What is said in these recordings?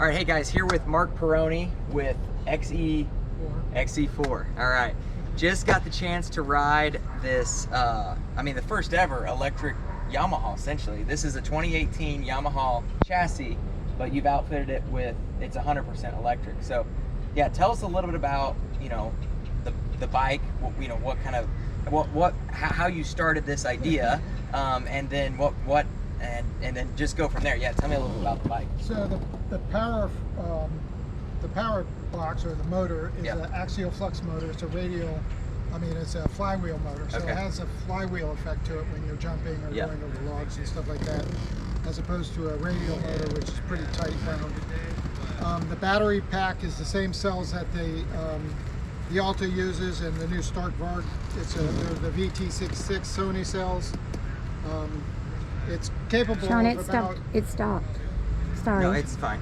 All right, hey guys, here with Mark Peroni with XE4. All right, just got the chance to ride this, the first ever electric Yamaha, essentially. This is a 2018 Yamaha chassis, but you've outfitted it with, it's 100% electric. So yeah, tell us a little bit about, the bike, how you started this idea, and then and then just go from there. Yeah, tell me a little bit about the bike. So the power box, or the motor, is an axial flux motor. It's a radial, it's a flywheel motor. So it has a flywheel effect to it when you're jumping or going over logs and stuff like that, as opposed to a radial motor, which is pretty tight wound. The battery pack is the same cells that the Alta uses, and the new Start Varg. They're the VT66 Sony cells. It's capable Sean, of about... It stopped. Sorry. No, it's fine.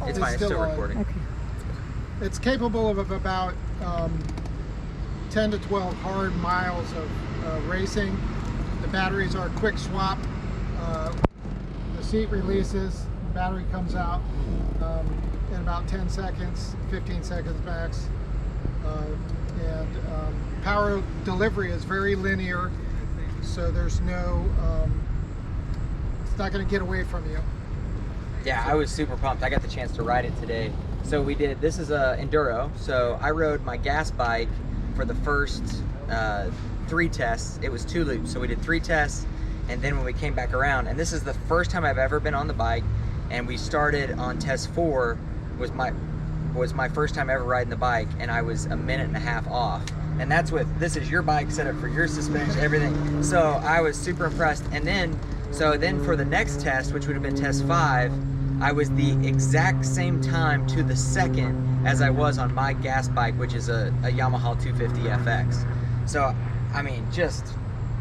It's fine. It's still recording. Okay. It's capable of about 10 to 12 hard miles of racing. The batteries are quick swap. The seat releases, the battery comes out in about 10 seconds, 15 seconds max. Power delivery is very linear, so there's no, it's not going to get away from you. Yeah, I was super pumped. I got the chance to ride it today. So this is a enduro. So I rode my gas bike for the first 3 tests. It was 2 loops, so we did 3 tests, and then when we came back around, and this is the first time I've ever been on the bike, and we started on test 4, was my first time ever riding the bike, and I was a minute and a half off. And that's this is your bike set up for your suspension, everything. So I was super impressed. And then for the next test, which would have been test 5, I was the exact same time to the second as I was on my gas bike, which is a Yamaha 250 FX. So, just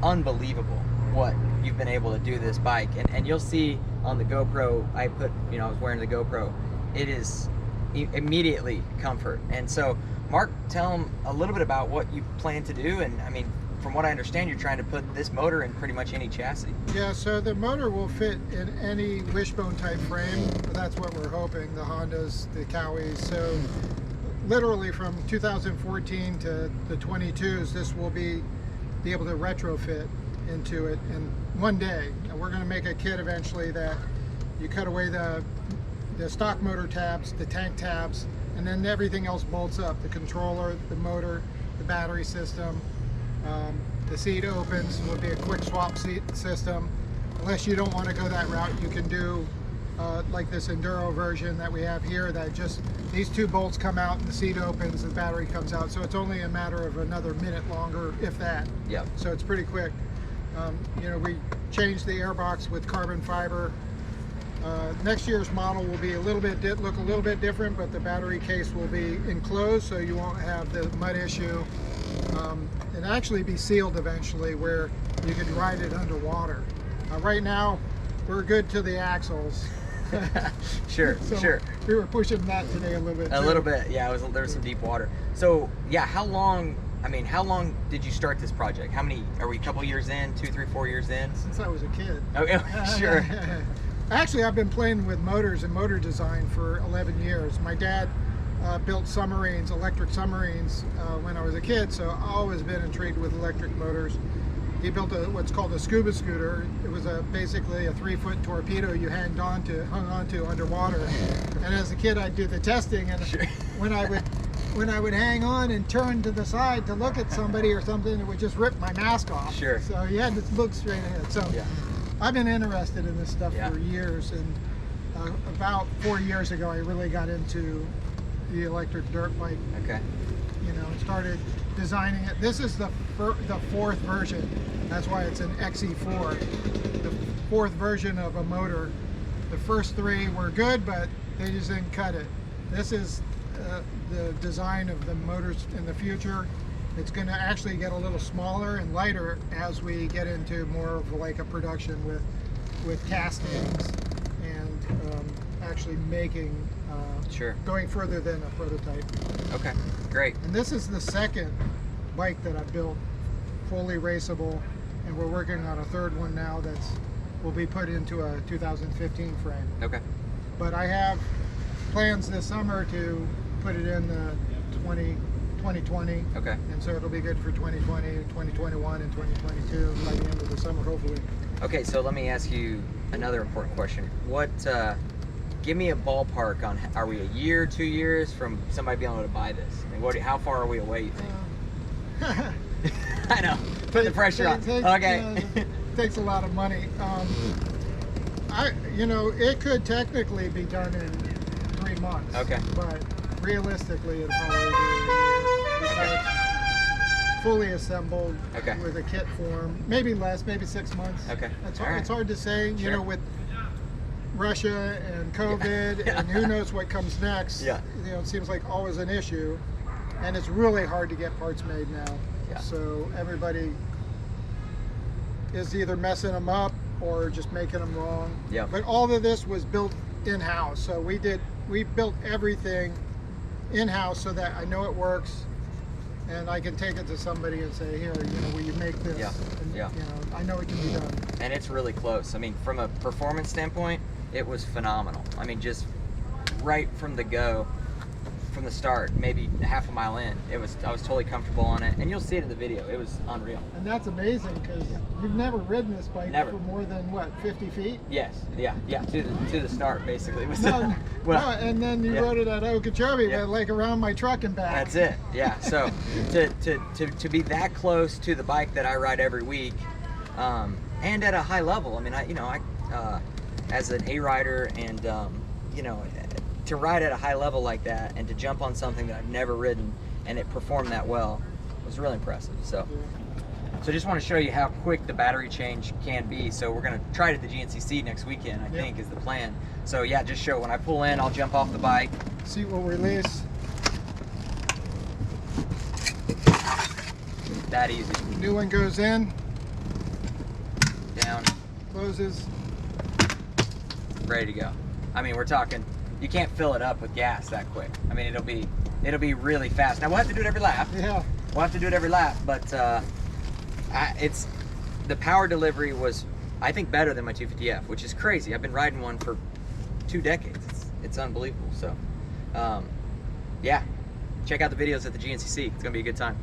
unbelievable what you've been able to do this bike. And you'll see on the GoPro, I was wearing the GoPro, it is immediately comfort. And so, Mark, tell them a little bit about what you plan to do. And from what I understand, you're trying to put this motor in pretty much any chassis. Yeah, so the motor will fit in any wishbone type frame. That's what we're hoping, the Hondas, the Cowies. So literally from 2014 to the 22s, this will be able to retrofit into it in one day. And we're going to make a kit eventually that you cut away the stock motor tabs, the tank tabs, and then everything else bolts up. The controller, the motor, the battery system. The seat opens, will be a quick swap seat system. Unless you don't want to go that route, you can do like this enduro version that we have here, that just these 2 bolts come out and the seat opens, the battery comes out. So it's only a matter of another minute longer, if that. Yep. So it's pretty quick. We changed the airbox with carbon fiber. Next year's model will be look a little bit different, but the battery case will be enclosed, so you won't have the mud issue. And actually be sealed eventually, where you could ride it underwater. Right now, we're good to the axles. Sure. We were pushing that today a little bit. A little bit, yeah. There was some deep water. So yeah, how long did you start this project? How many, are we a couple years in, 2, 3, 4 years in? Since I was a kid. Okay, sure. Actually, I've been playing with motors and motor design for 11 years. My dad built submarines, electric submarines, when I was a kid, so I've always been intrigued with electric motors. He built what's called a scuba scooter. It was basically a 3-foot torpedo you hung onto underwater. And as a kid, I'd do the testing, and when I would hang on and turn to the side to look at somebody or something, it would just rip my mask off. Sure. So you had to look straight ahead. So I've been interested in this stuff for years, and about 4 years ago, I really got into the electric dirt bike. Okay. And started designing it. This is the 4th version. That's why it's an XE4. The 4th version of a motor. The first 3 were good, but they just didn't cut it. This is the design of the motors in the future. It's going to actually get a little smaller and lighter as we get into more of like a production with castings and actually making going further than a prototype. Okay, great. And this is the 2nd bike that I built, fully raceable, and we're working on a 3rd one now will be put into a 2015 frame. Okay. But I have plans this summer to put it in the 2020. Okay. And so it'll be good for 2020, 2021, and 2022 by the end of the summer, hopefully. Okay, so let me ask you another important question. What, give me a ballpark on, are we a year, 2 years from somebody being able to buy this? I mean, how far are we away, you think? I know, put the pressure on. Okay. Takes a lot of money. It could technically be done in 3 months. Okay. But realistically, it'll probably be a year because fully assembled with a kit form, maybe less, maybe 6 months. Okay. It's hard to say. Sure. You know, with Russia and COVID and who knows what comes next. Yeah. You know, it seems like always an issue, and it's really hard to get parts made now. Yeah. So everybody is either messing them up or just making them wrong. Yeah. But all of this was built in-house. So we built everything in-house so that I know it works, and I can take it to somebody and say, here, will you make this? Yeah. And, Yeah. I know it can be done. And it's really close. I mean, from a performance standpoint, it was phenomenal. I mean, just right from the go, from the start, maybe half a mile in, I was totally comfortable on it, and you'll see it in the video. It was unreal. And that's amazing because you've never ridden this bike Never. for more than 50 feet? Yes, yeah, to the start basically. No, Well, and then you rode it at Okeechobee, but like around my truck and back. that's it. Yeah. So to be that close to the bike that I ride every week, and at a high level. I mean, I as an A rider, and to ride at a high level like that, and to jump on something that I've never ridden and it performed that well was really impressive. So just want to show you how quick the battery change can be. So we're going to try it at the GNCC next weekend, I think is the plan. So yeah, just show when I pull in, I'll jump off the bike. Seat will release. That easy. New one goes in, Down, closes. ready to go. I mean, we're talking, you can't fill it up with gas that quick. I mean, it'll be really fast. Now we'll have to do it every lap. Yeah. We'll have to do it every lap, but the power delivery was, I think, better than my 250F, which is crazy. I've been riding one for 2 decades. It's unbelievable. So, yeah, check out the videos at the GNCC. It's gonna be a good time.